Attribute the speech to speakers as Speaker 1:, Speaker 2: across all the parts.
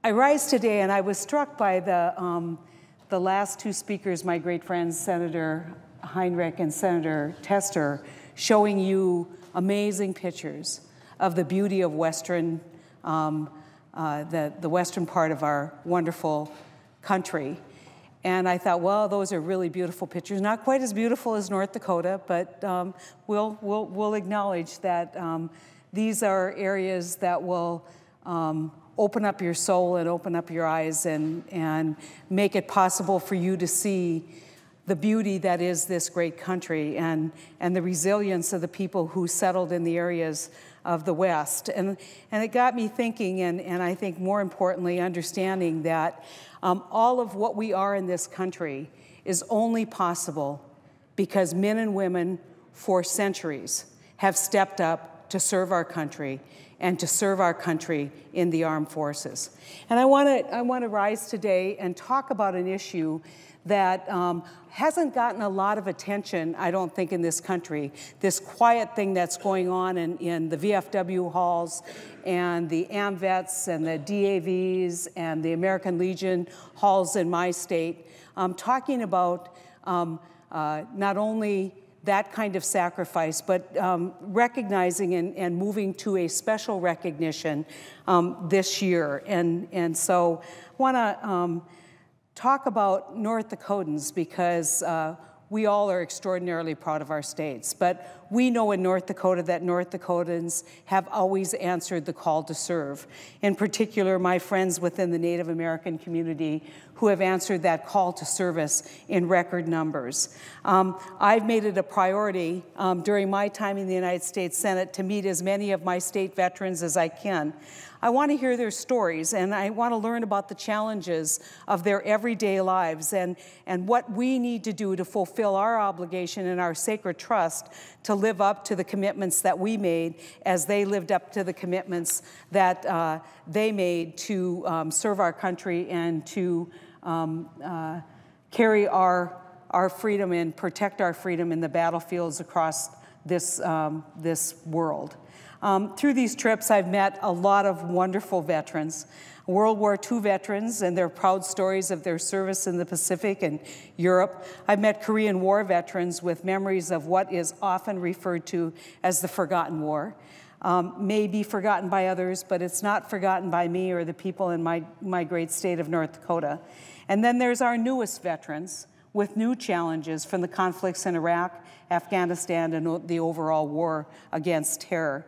Speaker 1: I rise today, and I was struck by the last two speakers, my great friends, Senator Heinrich and Senator Tester, showing you amazing pictures of the beauty of Western, the western part of our wonderful country. And I thought, well, those are really beautiful pictures. Not quite as beautiful as North Dakota, but we'll acknowledge that these are areas that will open up your soul and open up your eyes and make it possible for you to see the beauty that is this great country and the resilience of the people who settled in the areas of the West. And it got me thinking, and I think more importantly, understanding that all of what we are in this country is only possible because men and women for centuries have stepped up to serve our country and to serve our country in the armed forces. And I want to rise today and talk about an issue that hasn't gotten a lot of attention, I don't think, in this country. This quiet thing that's going on in the VFW halls and the AMVETS and the DAVs and the American Legion halls in my state, talking about not only that kind of sacrifice, but recognizing and moving to a special recognition this year. And so I want to talk about North Dakotans because we all are extraordinarily proud of our states. But we know in North Dakota that North Dakotans have always answered the call to serve. In particular, my friends within the Native American community who have answered that call to service in record numbers. I've made it a priority during my time in the United States Senate to meet as many of my state veterans as I can. I want to hear their stories, and I want to learn about the challenges of their everyday lives and what we need to do to fulfill our obligation and our sacred trust to live up to the commitments that we made as they lived up to the commitments that they made to serve our country and to carry our freedom and protect our freedom in the battlefields across this world. Through these trips, I've met a lot of wonderful veterans, World War II veterans and their proud stories of their service in the Pacific and Europe. I've met Korean War veterans with memories of what is often referred to as the forgotten war. May be forgotten by others, but it's not forgotten by me or the people in my great state of North Dakota. And then there's our newest veterans with new challenges from the conflicts in Iraq, Afghanistan, and the overall war against terror.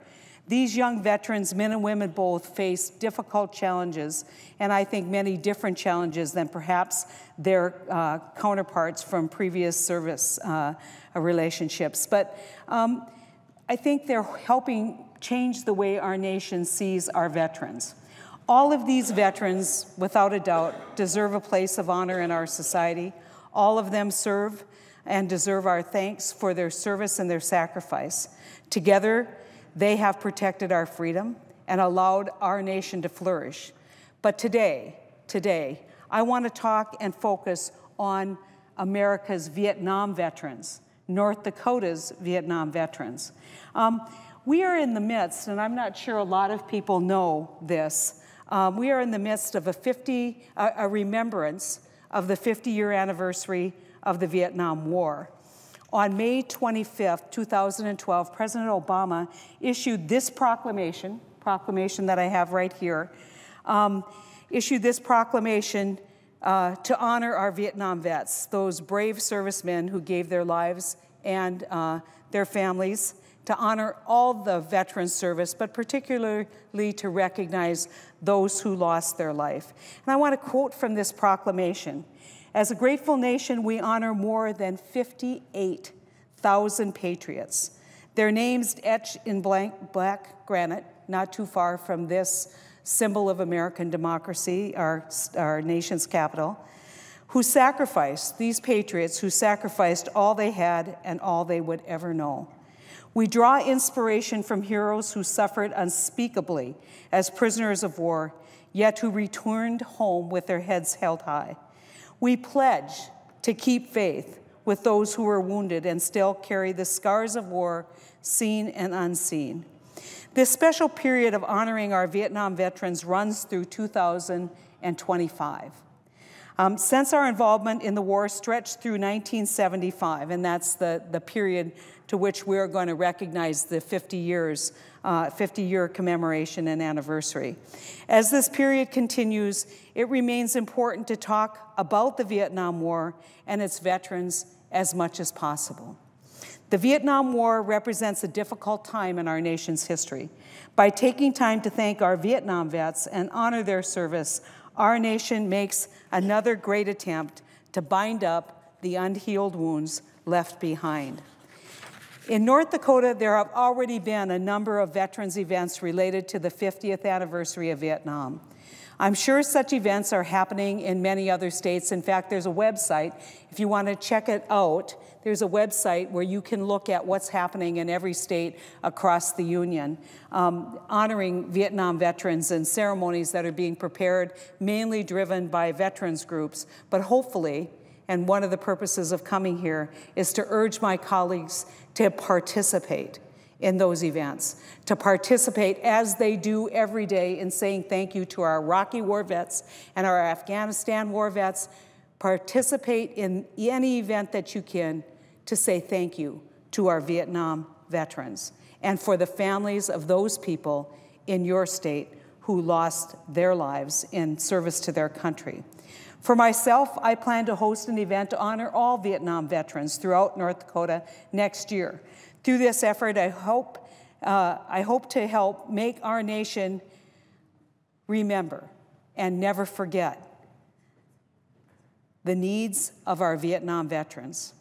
Speaker 1: These young veterans, men and women both, face difficult challenges, and I think many different challenges than perhaps their counterparts from previous service relationships. But I think they're helping change the way our nation sees our veterans. All of these veterans, without a doubt, deserve a place of honor in our society. All of them serve and deserve our thanks for their service and their sacrifice. Together, they have protected our freedom and allowed our nation to flourish. But today, I want to talk and focus on America's Vietnam veterans, North Dakota's Vietnam veterans. We are in the midst, and I'm not sure a lot of people know this, we are in the midst of a remembrance of the 50-year anniversary of the Vietnam War. On May 25th, 2012, President Obama issued this proclamation that I have right here, issued this proclamation to honor our Vietnam vets, those brave servicemen who gave their lives and their families, to honor all the veteran service, but particularly to recognize those who lost their life. And I want to quote from this proclamation. As a grateful nation, we honor more than 58,000 patriots. Their names etched in black granite, not too far from this symbol of American democracy, our nation's capital, who sacrificed, these patriots who sacrificed all they had and all they would ever know. We draw inspiration from heroes who suffered unspeakably as prisoners of war, yet who returned home with their heads held high. We pledge to keep faith with those who were wounded and still carry the scars of war, seen and unseen. This special period of honoring our Vietnam veterans runs through 2025. Since our involvement in the war stretched through 1975, and that's the period to which we're going to recognize the 50-year commemoration and anniversary. As this period continues, it remains important to talk about the Vietnam War and its veterans as much as possible. The Vietnam War represents a difficult time in our nation's history. By taking time to thank our Vietnam vets and honor their service, our nation makes another great attempt to bind up the unhealed wounds left behind. In North Dakota, there have already been a number of veterans events related to the 50th anniversary of Vietnam. I'm sure such events are happening in many other states. In fact, there's a website, if you want to check it out, there's a website where you can look at what's happening in every state across the Union, honoring Vietnam veterans and ceremonies that are being prepared, mainly driven by veterans groups, but hopefully, and one of the purposes of coming here is to urge my colleagues to participate in those events, to participate as they do every day in saying thank you to our Iraqi war vets and our Afghanistan war vets. Participate in any event that you can to say thank you to our Vietnam veterans and for the families of those people in your state who lost their lives in service to their country. For myself, I plan to host an event to honor all Vietnam veterans throughout North Dakota next year. Through this effort, I hope to help make our nation remember and never forget the needs of our Vietnam veterans.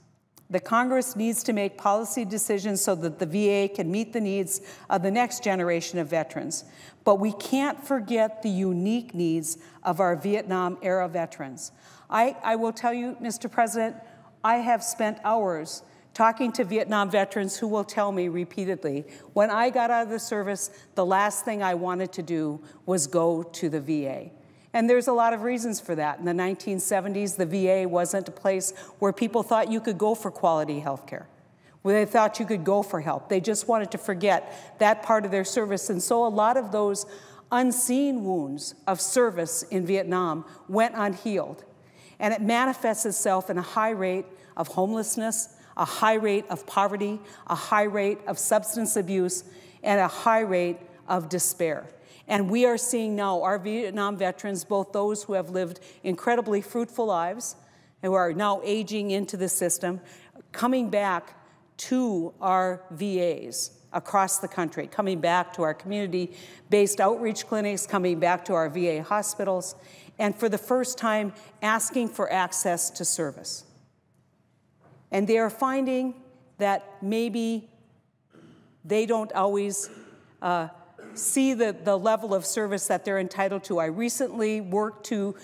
Speaker 1: The Congress needs to make policy decisions so that the VA can meet the needs of the next generation of veterans. But we can't forget the unique needs of our Vietnam-era veterans. I will tell you, Mr. President, I have spent hours talking to Vietnam veterans who will tell me repeatedly, when I got out of the service, the last thing I wanted to do was go to the VA. And there's a lot of reasons for that. In the 1970s, the VA wasn't a place where people thought you could go for quality health care, where they thought you could go for help. They just wanted to forget that part of their service. And so a lot of those unseen wounds of service in Vietnam went unhealed. And it manifests itself in a high rate of homelessness, a high rate of poverty, a high rate of substance abuse, and a high rate of despair. And we are seeing now our Vietnam veterans, both those who have lived incredibly fruitful lives and who are now aging into the system, coming back to our VAs across the country, coming back to our community-based outreach clinics, coming back to our VA hospitals, and for the first time, asking for access to service. And they are finding that maybe they don't always see the level of service that they're entitled to. I recently worked to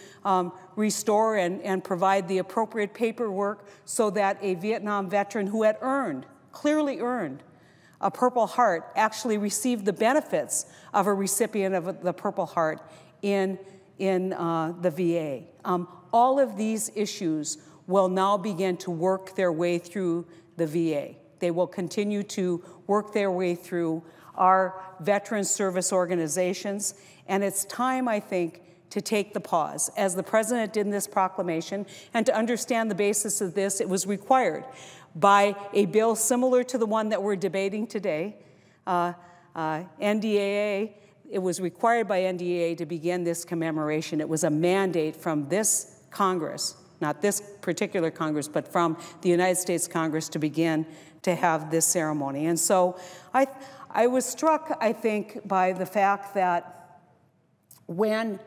Speaker 1: restore and provide the appropriate paperwork so that a Vietnam veteran who had clearly earned a Purple Heart actually received the benefits of a recipient of the Purple Heart in the VA. All of these issues will now begin to work their way through the VA. They will continue to work their way through our veteran service organizations, and it's time, I think, to take the pause. As the President did in this proclamation, and to understand the basis of this, it was required by a bill similar to the one that we're debating today, NDAA. It was required by NDAA to begin this commemoration. It was a mandate from this Congress, not this particular Congress, but from the United States Congress to begin to have this ceremony. And so I was struck, I think, by the fact that when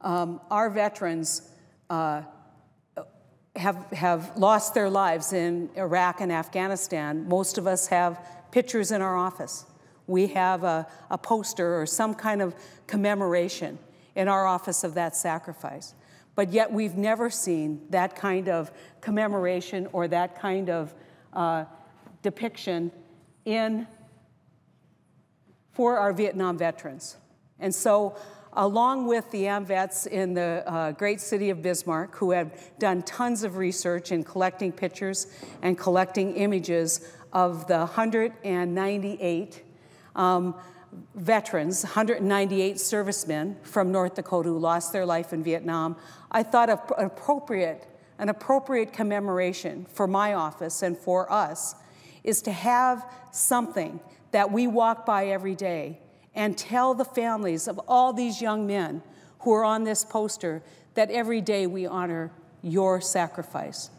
Speaker 1: our veterans have lost their lives in Iraq and Afghanistan, most of us have pictures in our office. We have a poster or some kind of commemoration in our office of that sacrifice. But yet we've never seen that kind of commemoration or that kind of depiction for our Vietnam veterans. And so, along with the AMVETs in the great city of Bismarck, who have done tons of research in collecting pictures and collecting images of the 198 veterans, 198 servicemen from North Dakota who lost their life in Vietnam, I thought an appropriate commemoration for my office and for us is to have something that we walk by every day and tell the families of all these young men who are on this poster that every day we honor your sacrifice.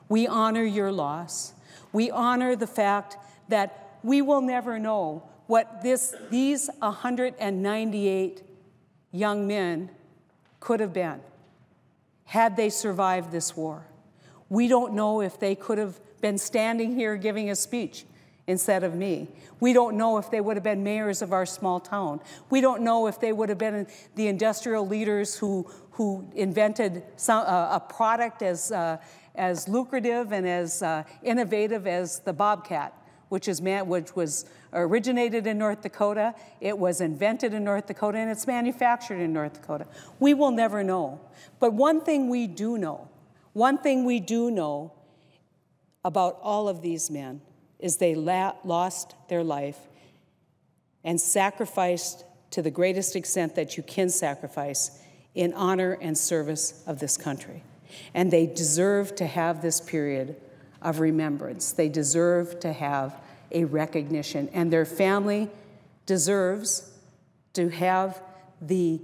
Speaker 1: We honor your loss. We honor the fact that we will never know what these 198 young men could have been had they survived this war. We don't know if they could have been standing here giving a speech instead of me. We don't know if they would have been mayors of our small town. We don't know if they would have been the industrial leaders who invented a product as lucrative and as innovative as the Bobcat, which was originated in North Dakota, it was invented in North Dakota, and it's manufactured in North Dakota. We will never know. But one thing we do know about all of these men is they lost their life and sacrificed to the greatest extent that you can sacrifice in honor and service of this country. And they deserve to have this period of remembrance. They deserve to have a recognition, and their family deserves to have the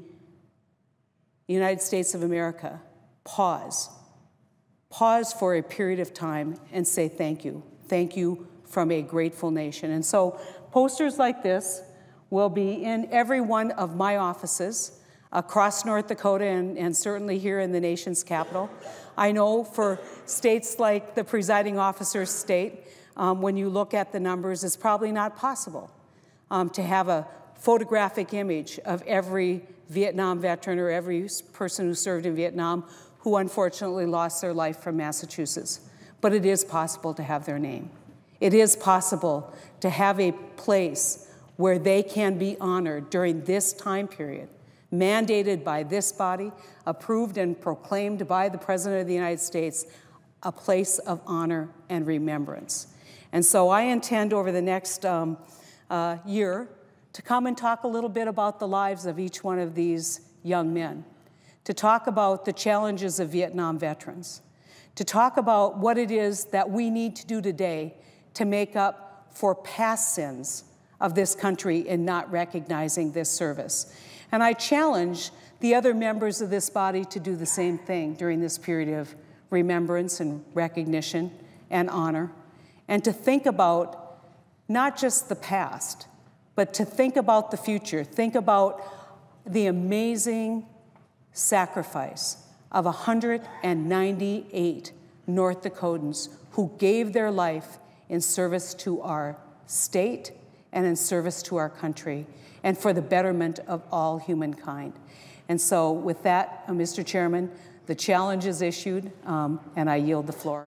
Speaker 1: United States of America pause for a period of time and say thank you from a grateful nation. And so posters like this will be in every one of my offices across North Dakota and certainly here in the nation's capital. I know for states like the presiding officer's state, when you look at the numbers, it's probably not possible to have a photographic image of every Vietnam veteran or every person who served in Vietnam who unfortunately lost their life from Massachusetts. But it is possible to have their name. It is possible to have a place where they can be honored during this time period, mandated by this body, approved and proclaimed by the President of the United States, a place of honor and remembrance. And so I intend over the next year to come and talk a little bit about the lives of each one of these young men, to talk about the challenges of Vietnam veterans, to talk about what it is that we need to do today to make up for past sins of this country in not recognizing this service. And I challenge the other members of this body to do the same thing during this period of remembrance and recognition and honor, and to think about not just the past, but to think about the future. Think about the amazing sacrifice of 198 North Dakotans who gave their life in service to our state and in service to our country and for the betterment of all humankind. And so with that, Mr. Chairman, the challenge is issued, and I yield the floor.